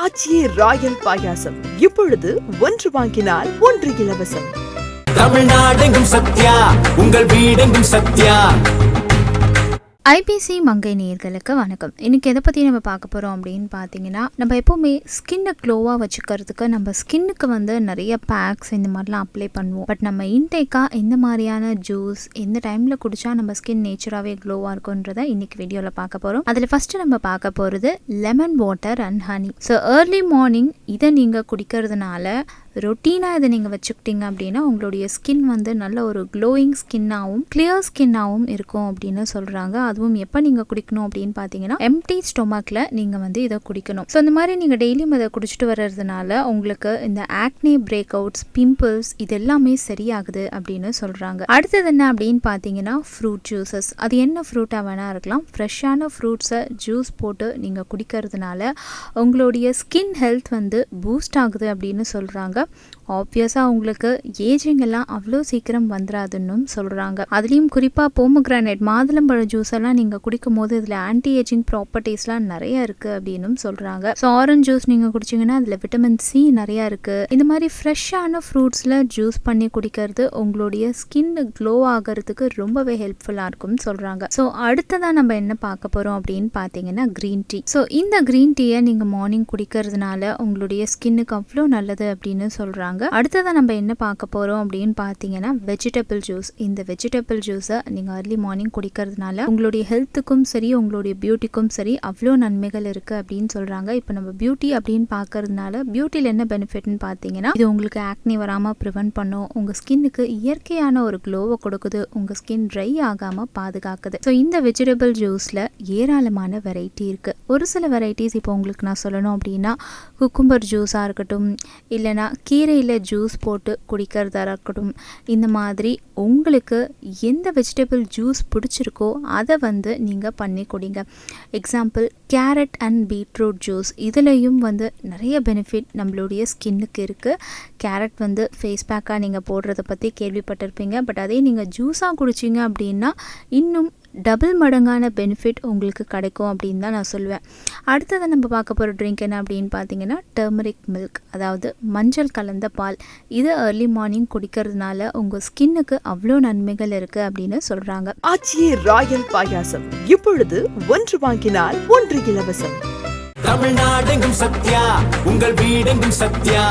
ஆச்சி Royal பாயாசம் இப்பொழுது ஒன்று வாங்கினால் ஒன்று இலவசம். தமிழ்நாடெங்கும் சத்யா, உங்கள் வீடெங்கும் சத்யா. ஐபிசி மங்கை நேயர்களுக்கு வணக்கம். இன்னைக்கு எதை பற்றி நம்ம பார்க்க போகிறோம் அப்படின்னு பார்த்தீங்கன்னா, நம்ம எப்போவுமே ஸ்கின்னை க்ளோவாக வச்சுக்கிறதுக்கு நம்ம ஸ்கின்னுக்கு நிறைய பேக்ஸ் இந்த மாதிரிலாம் அப்ளை பண்ணுவோம். பட் நம்ம இன்டேக்காக இந்த மாதிரியான ஜூஸ் எந்த டைமில் குடித்தா நம்ம ஸ்கின் நேச்சராகவே க்ளோவாக இருக்குன்றதை இன்னைக்கு வீடியோவில் பார்க்க போகிறோம். அதில் ஃபஸ்ட்டு நம்ம பார்க்க போகிறது lemon water and honey. So early morning இதை நீங்கள் குடிக்கிறதுனால ரொட்டீனாக இதை நீங்கள் வச்சுக்கிட்டீங்க அப்படின்னா உங்களுடைய ஸ்கின் நல்ல ஒரு க்ளோயிங் ஸ்கின்னாகவும் கிளியர் ஸ்கின்னாகவும் இருக்கும் அப்படின்னு சொல்கிறாங்க. அதுவும் எப்போ நீங்கள் குடிக்கணும் அப்படின்னு பார்த்தீங்கன்னா எம்டி ஸ்டொமக்கில் நீங்கள் இதை குடிக்கணும். ஸோ இந்த மாதிரி நீங்கள் டெய்லியும் இதை குடிச்சிட்டு வர்றதுனால உங்களுக்கு இந்த ஆக்னே பிரேக் அவுட்ஸ், பிம்பிள்ஸ் இது எல்லாமே சரியாகுது அப்படின்னு சொல்கிறாங்க. அடுத்தது என்ன அப்படின்னு பார்த்தீங்கன்னா ஃப்ரூட் ஜூஸஸ். அது என்ன ஃப்ரூட்டாக வேணால் இருக்கலாம். ஃப்ரெஷ்ஷான ஃப்ரூட்ஸை ஜூஸ் போட்டு நீங்கள் குடிக்கிறதுனால உங்களுடைய ஸ்கின் ஹெல்த் பூஸ்ட் ஆகுது அப்படின்னு சொல்கிறாங்க. ஆப்வியஸாக உங்களுக்கு ஏஜிங் எல்லாம் அவ்வளோ சீக்கிரம் வந்துடாதுன்னு சொல்கிறாங்க. அதுலேயும் குறிப்பாக போமோகிரானேட் மாதுளம்பழ ஜூஸ் எல்லாம் நீங்கள் குடிக்கும் போது இதில் ஆன்டி ஏஜிங் ப்ராப்பர்ட்டிஸ்லாம் நிறைய இருக்குது அப்படின்னு சொல்கிறாங்க. ஸோ ஆரஞ்ச் ஜூஸ் நீங்கள் குடிச்சிங்கன்னா அதில் விட்டமின் சி நிறையா இருக்குது. இந்த மாதிரி ஃப்ரெஷ்ஷான ஃப்ரூட்ஸில் ஜூஸ் பண்ணி குடிக்கிறது உங்களுடைய ஸ்கின் க்ளோ ஆகிறதுக்கு ரொம்பவே ஹெல்ப்ஃபுல்லாக இருக்கும்னு சொல்கிறாங்க. ஸோ அடுத்ததான் நம்ம என்ன பார்க்க போகிறோம் அப்படின்னு பார்த்தீங்கன்னா க்ரீன் டீ. ஸோ இந்த க்ரீன் டீயை நீங்கள் மார்னிங் குடிக்கிறதுனால உங்களுடைய ஸ்கின்னுக்கு அவ்வளோ நல்லது அப்படின்னு சொல்கிறாங்க. அடுத்ததான் நம்ம என்ன பார்க்க போகிறோம் அப்படின்னு பார்த்தீங்கன்னா வெஜிடபிள் ஜூஸ். இந்த வெஜிடபிள் ஜூஸை நீங்கள் அர்லி மார்னிங் குடிக்கிறதுனால உங்களுடைய ஹெல்த்துக்கும் சரி உங்களுடைய பியூட்டிக்கும் சரி அவ்வளோ நன்மைகள் இருக்குது அப்படின்னு சொல்கிறாங்க. இப்போ நம்ம பியூட்டி அப்படின்னு பார்க்கறதுனால பியூட்டியில் என்ன பெனிஃபிட்னு பார்த்தீங்கன்னா இது உங்களுக்கு ஆக்னி வராமல் ப்ரிவென்ட் பண்ணும். உங்கள் ஸ்கின்னுக்கு இயற்கையான ஒரு க்ளோவை கொடுக்குது. உங்கள் ஸ்கின் ட்ரை ஆகாமல் பாதுகாக்குது. ஸோ இந்த வெஜிடபிள் ஜூஸில் ஏராளமான வெரைட்டி இருக்குது. ஒரு சில வெரைட்டிஸ் இப்போ உங்களுக்கு நான் சொல்லணும் அப்படின்னா குக்கும்பர் ஜூஸாக இருக்கட்டும், இல்லைனா கீரையில் ஜூஸ் போட்டு குடிக்கிறதா இருக்கட்டும், இந்த மாதிரி உங்களுக்கு எந்த வெஜிடபிள் ஜூஸ் பிடிச்சிருக்கோ அதை நீங்கள் பண்ணி குடிங்க. Example carat and beetroot juice. இதுலேயும் நிறைய பெனிஃபிட் நம்மளுடைய ஸ்கின்னுக்கு இருக்குது. கேரட் ஃபேஸ் பேக்காக நீங்கள் போடுறத பற்றி கேள்விப்பட்டிருப்பீங்க. பட் அதே நீங்கள் ஜூஸாக குடிச்சிங்க அப்படின்னா இன்னும் டபுள் மடங்கான பெனிஃபிட் உங்களுக்கு கிடைக்கும் அப்படின்னு தான் நான் சொல்லுவேன். அடுத்ததை நம்ம பார்க்க போகிற ட்ரிங்க் என்ன அப்படின்னு பார்த்தீங்கன்னா டர்மரிக் மில்க், அதாவது மஞ்சள் கலந்த பால். இது ஏர்லி மார்னிங் குடிக்கிறதுனால உங்கள் ஸ்கின்னுக்கு அவ்வளோ நன்மைகள் இருக்குது அப்படின்னு சொல்கிறாங்க. ஆச்சி ராயல் பாயாசம் இப்பொழுது ஒன்று வாங்கினால் ஒன்று இலவசம். தமிழ்நாடெங்கும் சத்யா, உங்கள் வீடெங்கும் Sathya.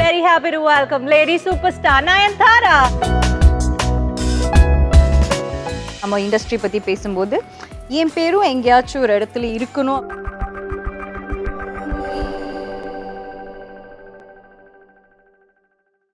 Very happy to welcome lady superstar Nayanthara. நம்ம இண்டஸ்ட்ரி பற்றி பேசும்போது என் பேரும் எங்கேயாச்சும் ஒரு இடத்துல இருக்கணும்.